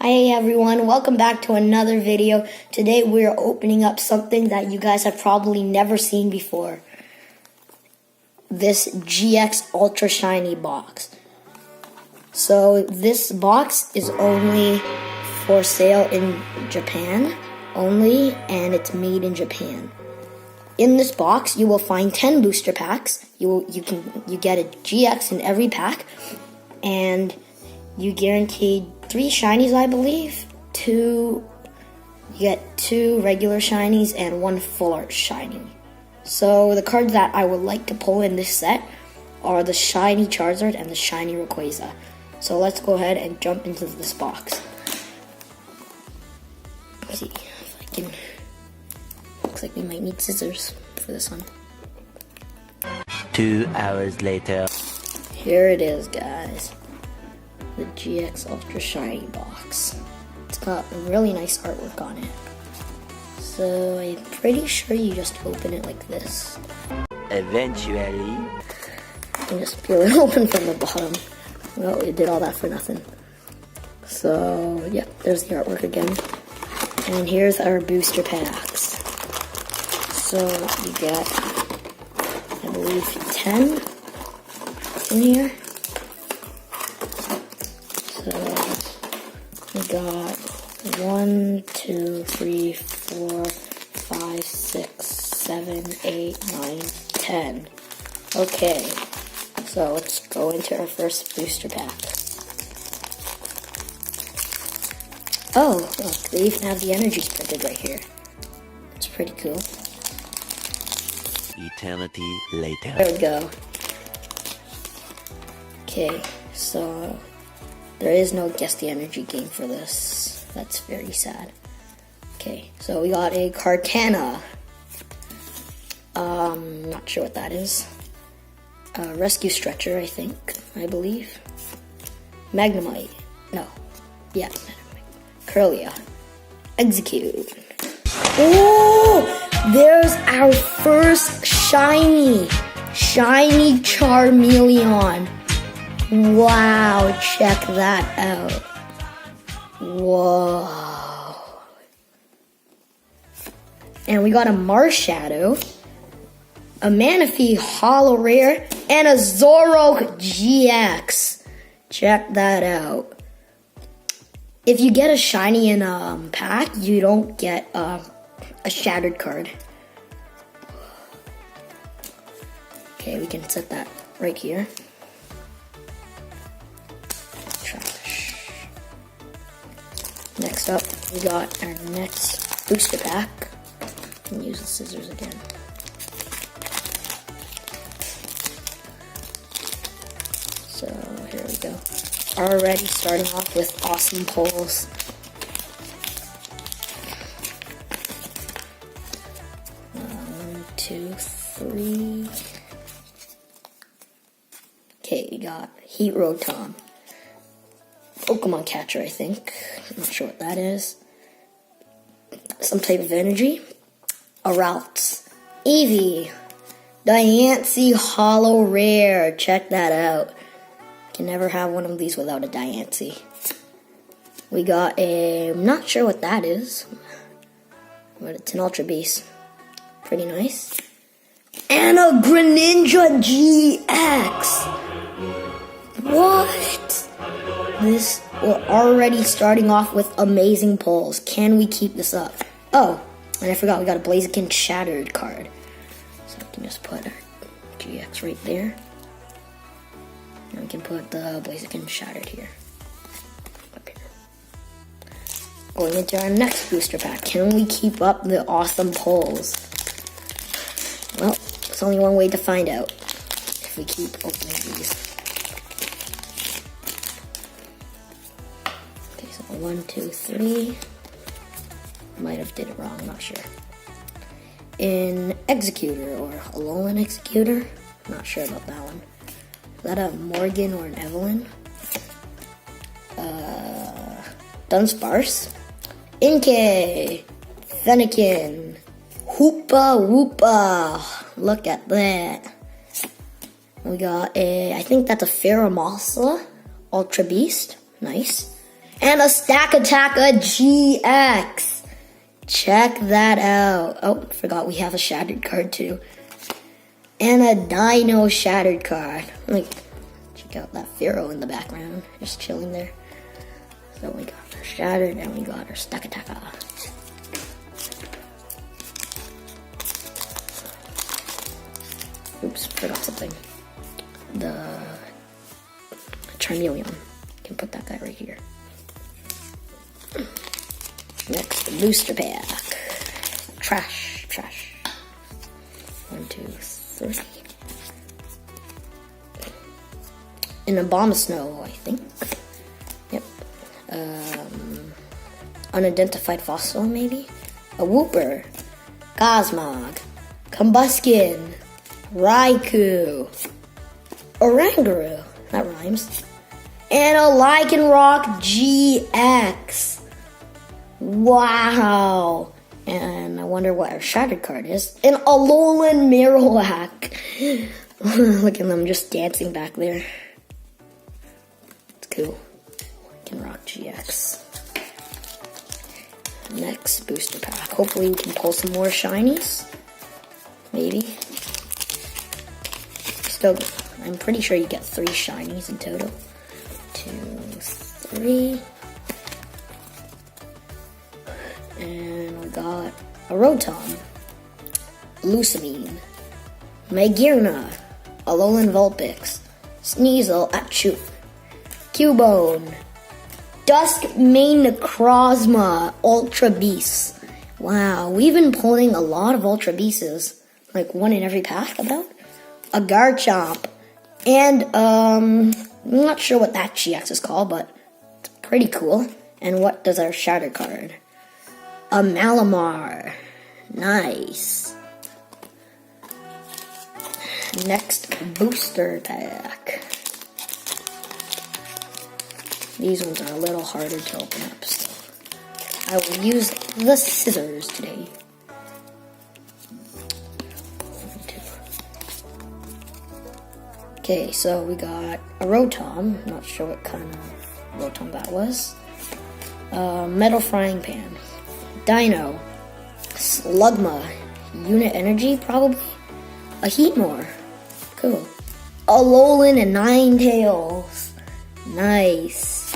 Hi everyone, welcome back to another video. Today we're opening up something that you guys have probably never seen before. This GX Ultra Shiny box. So this box is only for sale in Japan only, and it's made in Japan. In this box you will find 10 booster packs. You get a GX in every pack, and you guaranteed 3 shinies, I believe. You get 2 regular shinies and 1 full art shiny. So the cards that I would like to pull in this set are the shiny Charizard and the shiny Rayquaza. So let's go ahead and jump into this box. Let's see if I can. Looks like we might need scissors for this one. 2 hours later. Here it is, guys. The GX Ultra Shiny box. It's got really nice artwork on it. So I'm pretty sure you just open it like this. Eventually. And just peel it open from the bottom. Well, it did all that for nothing. So, yeah, there's the artwork again. And here's our booster packs. So you get, I believe, 10 in here. So we got 1, 2, 3, 4, 5, 6, 7, 8, 9, 10. Okay, so let's go into our first booster pack. Oh, look, they even have the energies printed right here. That's pretty cool. Eternity later. There we go. Okay, so there is no Guess the Energy game for this. That's very sad. Okay, so we got a Kartana. Not sure what that is. Rescue Stretcher, I believe. Magnemite. No. Yeah. Curlia. Execute. Oh! There's our first shiny. Shiny Charmeleon. Wow, check that out. Whoa. And we got a Marshadow, a Manaphy Holo Rare, and a Zoroark GX. Check that out. If you get a shiny in a pack, you don't get a shattered card. Okay, we can set that right here. Next up, we got our next booster pack. And use the scissors again. So here we go. Already starting off with awesome pulls. One, 2, 3. Okay, we got Heat Rotom. Pokemon Catcher, I think. I'm not sure what that is. Some type of energy. A Ralts. Eevee. Diancie Holo Rare. Check that out. Can never have one of these without a Diancie. We got a... I'm not sure what that is. But it's an Ultra Beast. Pretty nice. And a Greninja GX. What? This, we're already starting off with amazing pulls. Can we keep this up? Oh, and I forgot we got a Blaziken Shattered card. So we can just put our GX right there. And we can put the Blaziken Shattered here. Up here. Going into our next booster pack. Can we keep up the awesome pulls? Well, there's only one way to find out. If we keep opening these. 1, 2, 3. Might have did it wrong, I'm not sure. In Executor or Alolan Executor. Not sure about that one. Is that a Morgan or an Evelyn? Dunsparce. Inkay. Fennekin. Hoopa Woopa. Look at that. We got a, I think that's a Pheromosa Ultra Beast. Nice. And a Stakataka GX. Check that out. Oh, forgot we have a shattered card too. And a Dino shattered card. Like, check out that Pharaoh in the background, just chilling there. So we got our shattered and we got our Stakataka. Oops, forgot something. The Charmeleon. Can put that guy right here. Next, the booster pack. Trash. 1, 2, 3. An Abomasnow, I think. Yep. Unidentified fossil, maybe? A Wooper. Cosmog. Combuskin. Raikou. Oranguru. That rhymes. And a Lycanroc GX. Wow. And I wonder what our shattered card is. An Alolan Marowak. Look at them just dancing back there. It's cool. Lycanroc GX. Next booster pack. Hopefully we can pull some more shinies. Maybe. Still, I'm pretty sure you get 3 shinies in total. 2, 3. And we got a Rotom, Lucamine, Magearna, Alolan Vulpix, Sneasel, Achu, Cubone, Duskmane Necrozma, Ultra Beasts. Wow, we've been pulling a lot of Ultra Beasts, like one in every pack about. A Garchomp, and I'm not sure what that GX is called, but it's pretty cool. And what does our shatter card? A Malamar. Nice. Next booster pack. These ones are a little harder to open up, so I will use the scissors today. Okay, so we got a Rotom. Not sure what kind of Rotom that was. Metal Frying Pan. Dino. Slugma. Unit Energy, probably. A Heatmore. Cool. Alolan and Ninetales. Nice.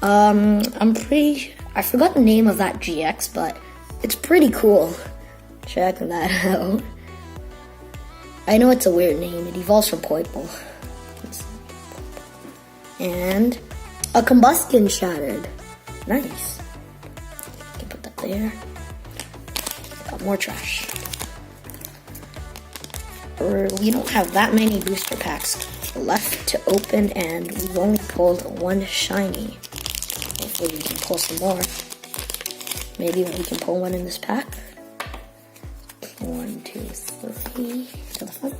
I forgot the name of that GX, but it's pretty cool. Check that out. I know it's a weird name. It evolves from Poipole. And a Combuskin shattered. Nice. Can put that there. Got more trash. We don't have that many booster packs left to open, and we've only pulled 1 shiny. Hopefully we can pull some more. Maybe we can pull one in this pack. 1, 2, 3 to the front.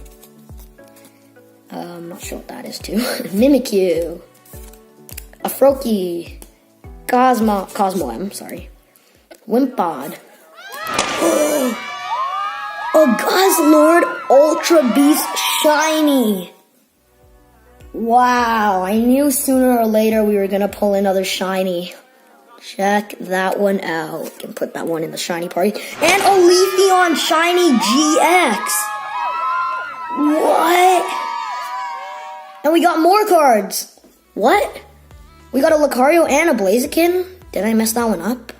I'm not sure what that is too. Mimikyu, a Froakie, Cosmo, sorry, Wimpod, a Guzzlord Ultra Beast Shiny. Wow, I knew sooner or later we were gonna pull another shiny. Check that one out. Can put that one in the shiny party. And a Leafeon Shiny GX. What? And we got more cards. What? We got a Lucario and a Blaziken. Did I mess that one up?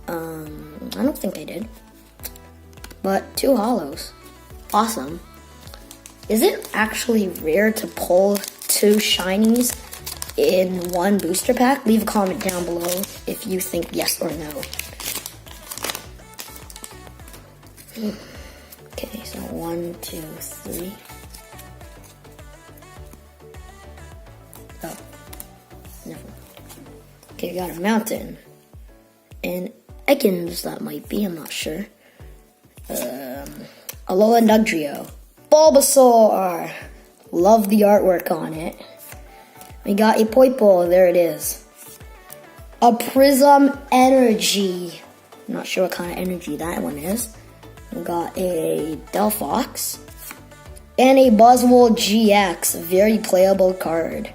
I don't think I did. But 2 holos. Awesome. Is it actually rare to pull 2 shinies in 1 booster pack? Leave a comment down below if you think yes or no. Okay, so 1, 2, 3. Oh, never. Okay, we got a Mountain. And Ekans, that might be, I'm not sure. Alola Nugtrio. Bulbasaur. Love the artwork on it. We got a Poipole, there it is. A Prism Energy. I'm not sure what kind of energy that one is. We got a Delphox. And a Buzzwole GX, very playable card.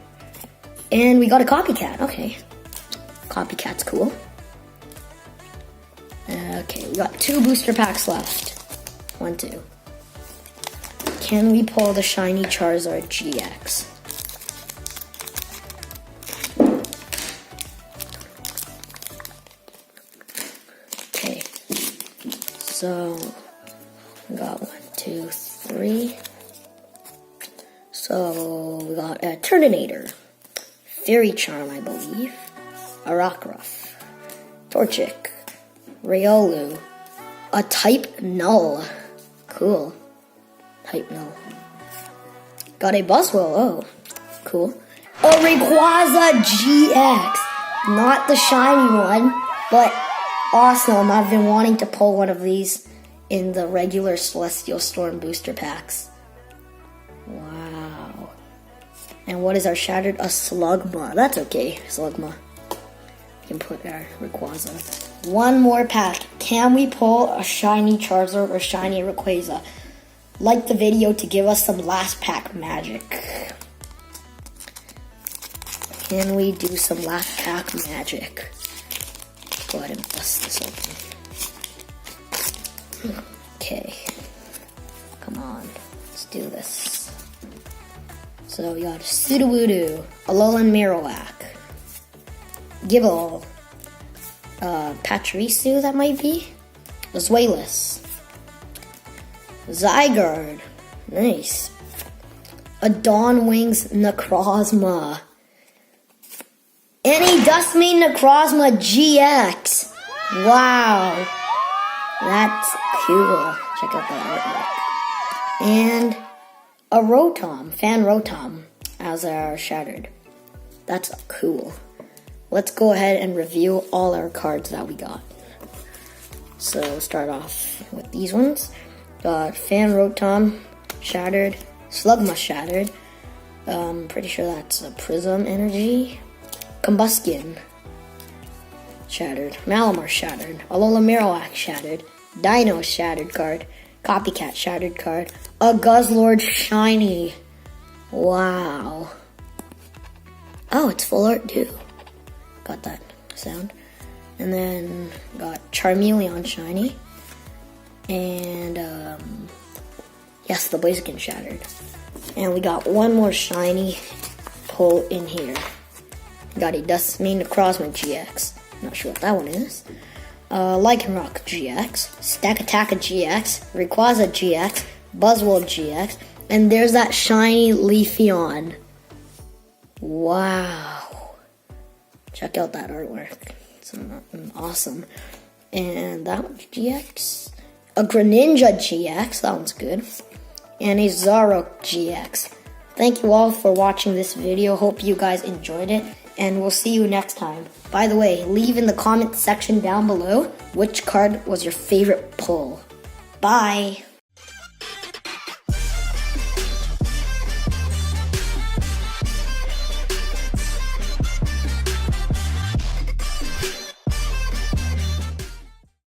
And we got a Copycat, okay. Copycat's cool. Okay, we got 2 booster packs left. 1, 2. Can we pull the shiny Charizard GX? Okay, so we got 1, 2, 3. So we got a Turtonator, Fairy Charm, I believe, a Rockruff, Torchic, Riolu, a Type Null. Cool. Type Null. Got a Buzzwole. Oh, cool. A Rayquaza GX. Not the shiny one, but awesome. I've been wanting to pull one of these in the regular Celestial Storm booster packs. Wow. And what is our shattered? A Slugma. That's okay, Slugma. We can put our Rayquaza. One more pack. Can we pull a shiny Charizard or shiny Rayquaza? Like the video to give us some last pack magic. Can we do some last pack magic? Go ahead and bust this open. Okay. Come on. Let's do this. So we got a Sudowoodo, Alolan Marowak, Gible, Pachirisu, that might be, Zweilous, Zygarde, nice, a Dawnwings Necrozma, and a Dustmane Necrozma GX. Wow, that's cool. Check out that artwork. And a Rotom, Fan Rotom, as our shattered. That's cool. Let's go ahead and review all our cards that we got. So start off with these ones. Got Fan Rotom, shattered, Slugma shattered. Pretty sure that's a Prism Energy. Combustion, shattered. Malamar shattered. Alola Marowak shattered. Dino shattered card. Copycat shattered card. A Guzzlord shiny. Wow. Oh, it's full art too. Got that sound. And then got Charmeleon shiny. And yes, the Blaziken shattered. And we got one more shiny pull in here. Got a Dustmane Necrozma GX. Not sure what that one is. Lycanroc GX, Stakataka GX, Rayquaza GX, Buzzwole GX, and there's that shiny Leafeon. Wow. Check out that artwork. It's awesome. And that one's GX. A Greninja GX, that one's good. And a Zarok GX. Thank you all for watching this video. Hope you guys enjoyed it. And we'll see you next time. By the way, leave in the comment section down below which card was your favorite pull. Bye!